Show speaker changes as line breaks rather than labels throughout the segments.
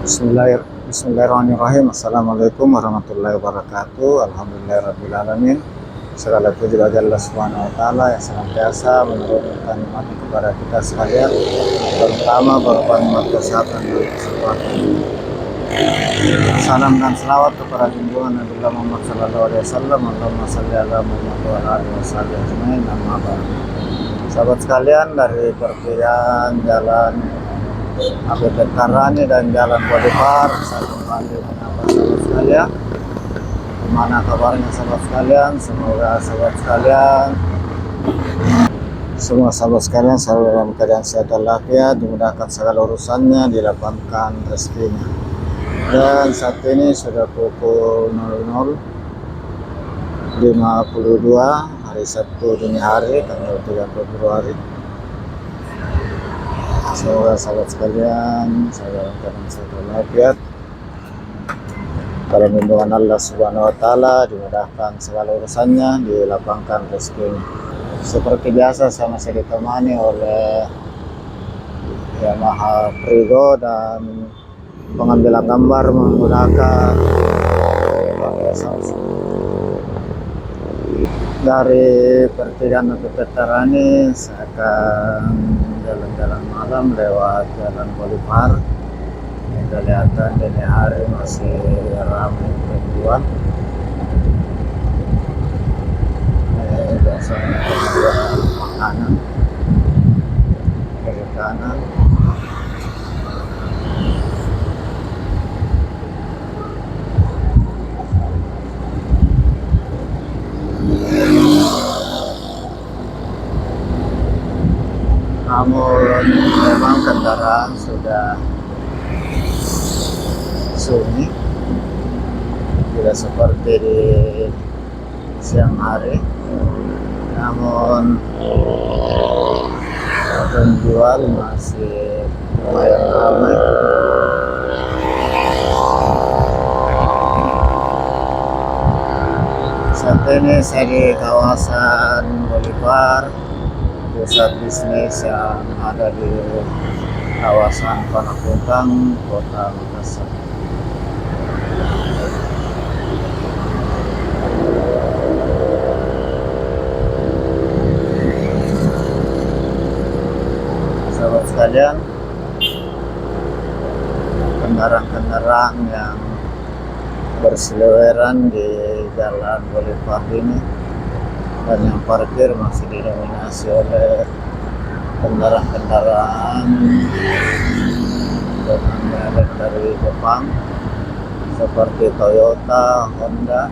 Bismillahirrahmanirrahim. Assalamualaikum warahmatullahi wabarakatuh. Alhamdulillahirrabbilalamin. Segala puji bagi Allah Subhanahu wa taala yang senantiasa menurunkan nikmat kepada kita sekalian, terutama berupa nikmat kesehatan dan kesempatan. Salam dan selawat kepada junjungan Nabi Muhammad sallallahu alaihi wasallam. Allahumma shalli ala Muhammad wa ala alihi wasallam ajmain. Amma ba'd. Sahabat sekalian, dari pertigaan jalan APT Tarani dan Jalan Boulevard, saya kembali menyapa sahabat sekalian. Gimana kabarnya sahabat sekalian? Semoga sahabat sekalian, semua sahabat sekalian selalu dalam keadaan sehat dan lafiat, dimudahkan segala urusannya, dilapangkan rezekinya. Dan saat ini sudah pukul 00.52 hari Sabtu dini hari, tanggal 3 Februari. Semoga sahabat sekalian dalam keadaan sehat dan lafiat, dalam lindungan Allah Subhanahu wa taala, dimudahkan segala urusannya, dilapangkan rezekinya. Seperti biasa saya masih ditemani oleh Yamaha Prigo dan pengambilan gambar menggunakan dari pertigaan APT Tarani. Saya akan jalan-jalan malam lewat Jalan Boulevard. Kelihatan dini hari masih ramai penjual. Biasanya makanan kiri kanan. Namun memang kendaraan sudah sunyi, tidak seperti di siang hari. Namun penjual masih lumayan ramai. Saat ini saya di kawasan Boulevard, pusat bisnis yang ada di kawasan Panakukang, Kota Makassar. Sahabat sekalian, kendaraan-kendaraan yang berseliweran di Jalan Boulevard ini dan yang parkir masih didominasi oleh kendaraan-kendaraan dengan merek dari Jepang seperti Toyota, Honda,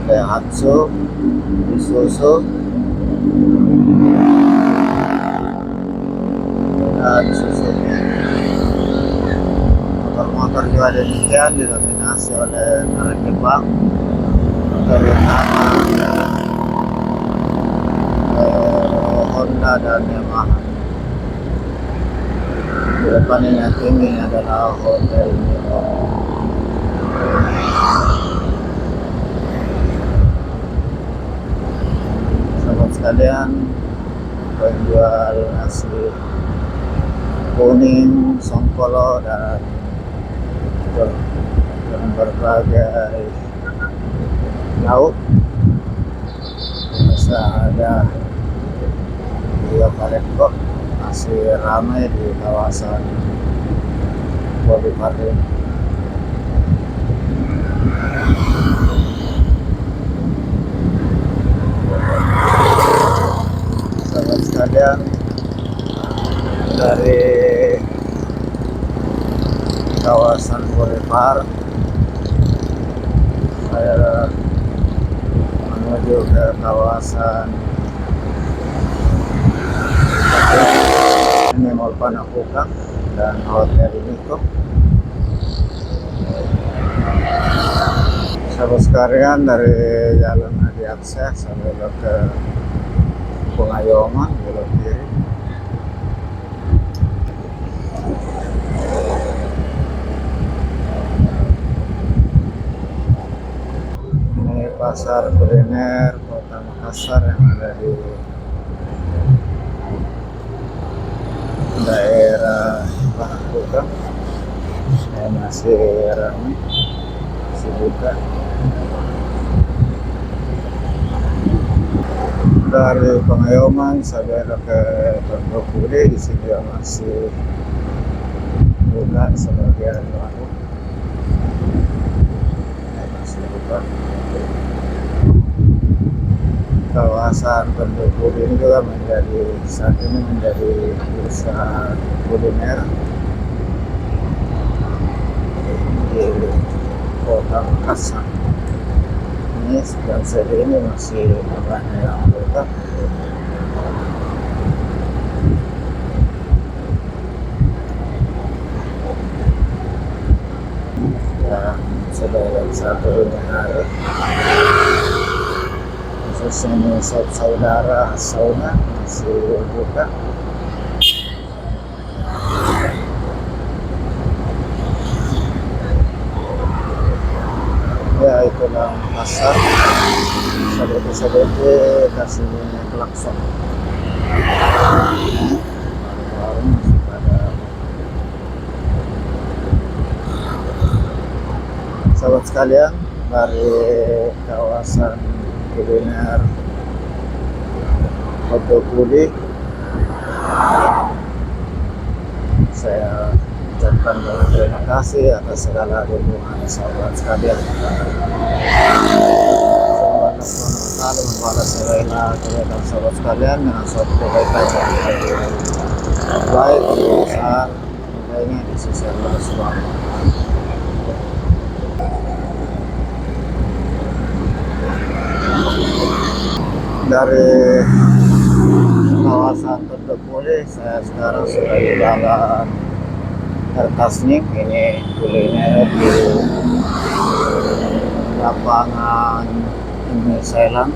Daihatsu, Isuzu, dan Suzuki. Motor-motor juga demikian didominasi oleh merek Jepang, terutama Honda dan Yamaha. Di depan ini adalah Hotel Milo. Sahabat sekalian, penjual nasi kuning, songkolo, dan berbagai lauk. Bisa ada juga Palekok, masih ramai di kawasan Boulevard ini. Sahabat sekalian, dari kawasan Boulevard saya menuju ke kawasan ini Mall Panakukang dan Hotel Miko. Sahabat sekalian, dari Jalan Adi Akses saya belok ke Pengayoman, belok kiri. Ini pasar kuliner Kota Makassar yang ada di daerah Panakukang. masih ramai, masih buka. Dari Pengayoman sampai ke Tondokuli di sini juga masih buka sebagian warung, masih buka. Kawasan Tondokuli ini juga saat ini menjadi pusat kuliner di Kota Makassar. Ini sedang saat ini masih banyak yang buka. Dan sudah satu hari khususnya saudara sauna masih buka. Ya, itulah Makassar. Sedikit-sedikit kasih klakson. Warung masih pada. Sahabat sekalian, dari kawasan kuliner Tondokuli, saya ucapkan terima kasih atas segala dukungan sahabat sekalian. Semoga Allah membalas segala kebaikan sahabat sekalian dengan suatu kebaikan yang baik, besar, tentunya di sisi Allah Subhanahu wa Ta'ala. Dari kawasan Tondokuli, saya sekarang sudah di jalan Kertasnik. Ini kuliner di lapangan Selang.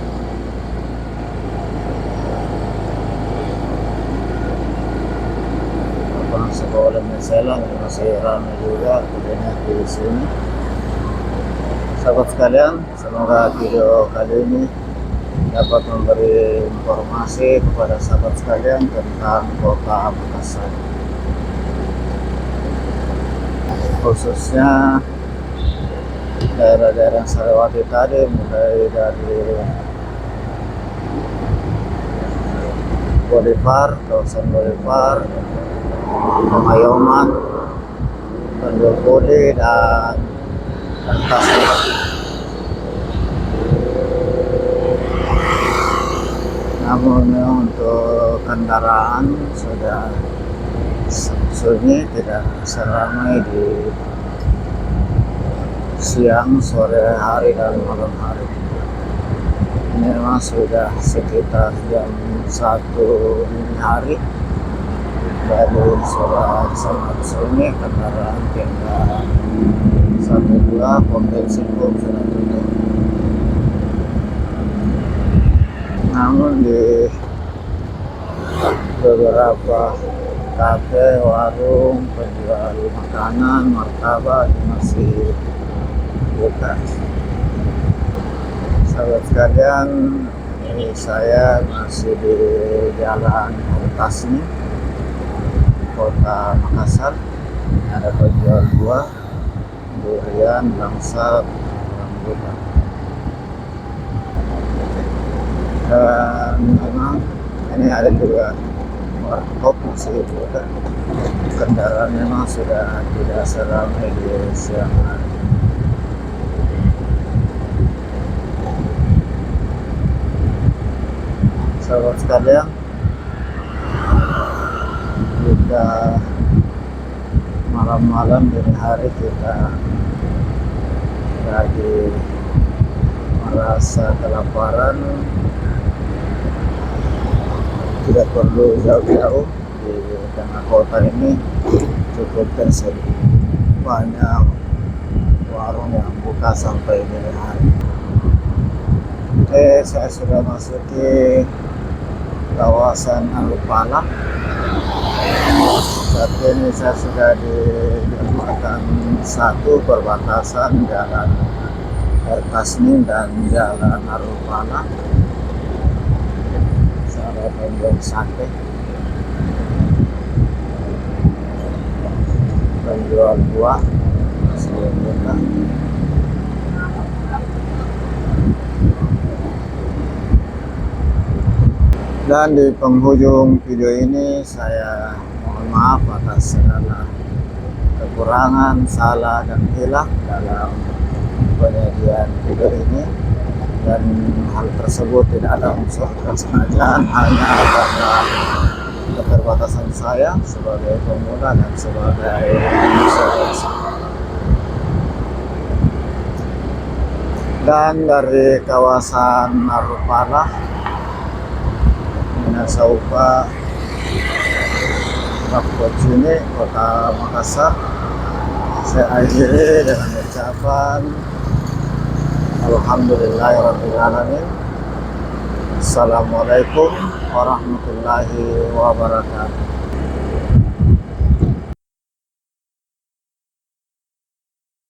Lapangan sekolah Selang masih ramai juga kuliner di sini. Sahabat sekalian, semoga video kali ini dapat memberi informasi kepada sahabat sekalian tentang Kota Makassar, khususnya daerah-daerah yang saya lewati tadi, mulai dari Boulevard, kawasan Boulevard, Pengayoman, Tondokuli, dan Kertasnik. Namun untuk kendaraan sudah sunyi, tidak seramai di siang, sore hari, dan malam hari. Ini memang sudah sekitar jam 1 dini hari, jadi sudah sangat sunyi, kendaraan tinggal 1-2, pom bensin pun sudah tutup. Namun di beberapa kafe, warung, penjual makanan, martabak masih buka. Sahabat sekalian, ini saya masih di Jalan Kertasnik, Kota Makassar. Ada penjual buah, durian, langsat, rambutan. Dan memang ini ada juga warkop masih buka. Kendaraan memang sudah tidak seramai di siang hari. Sahabat sekalian, jika malam-malam dini hari kita lagi merasa kelaparan, tidak perlu jauh-jauh, di tengah kota ini cukup tersedia banyak warung yang buka sampai dini hari. Saya sudah masuki kawasan Alupala. Saat ini saya sudah di jembatan 1 perbatasan Jalan Kertasnik dan Jalan Alupala. Saya penjual sate, penjual buah, video kita. Dan di penghujung video ini saya mohon maaf atas segala kekurangan, salah dan hilang dalam penyajian video ini, dan hal tersebut tidak ada unsur kesengajaan, hanya karena keterbatasan saya sebagai pemuda dan sebagai manusia biasa. Dan dari kawasan Narupala, Minasaupa, Rapocini, Kota Makassar, saya akhiri dengan ucapan Alhamdulillahirrahmanirrahim. Assalamualaikum warahmatullahi wabarakatuh.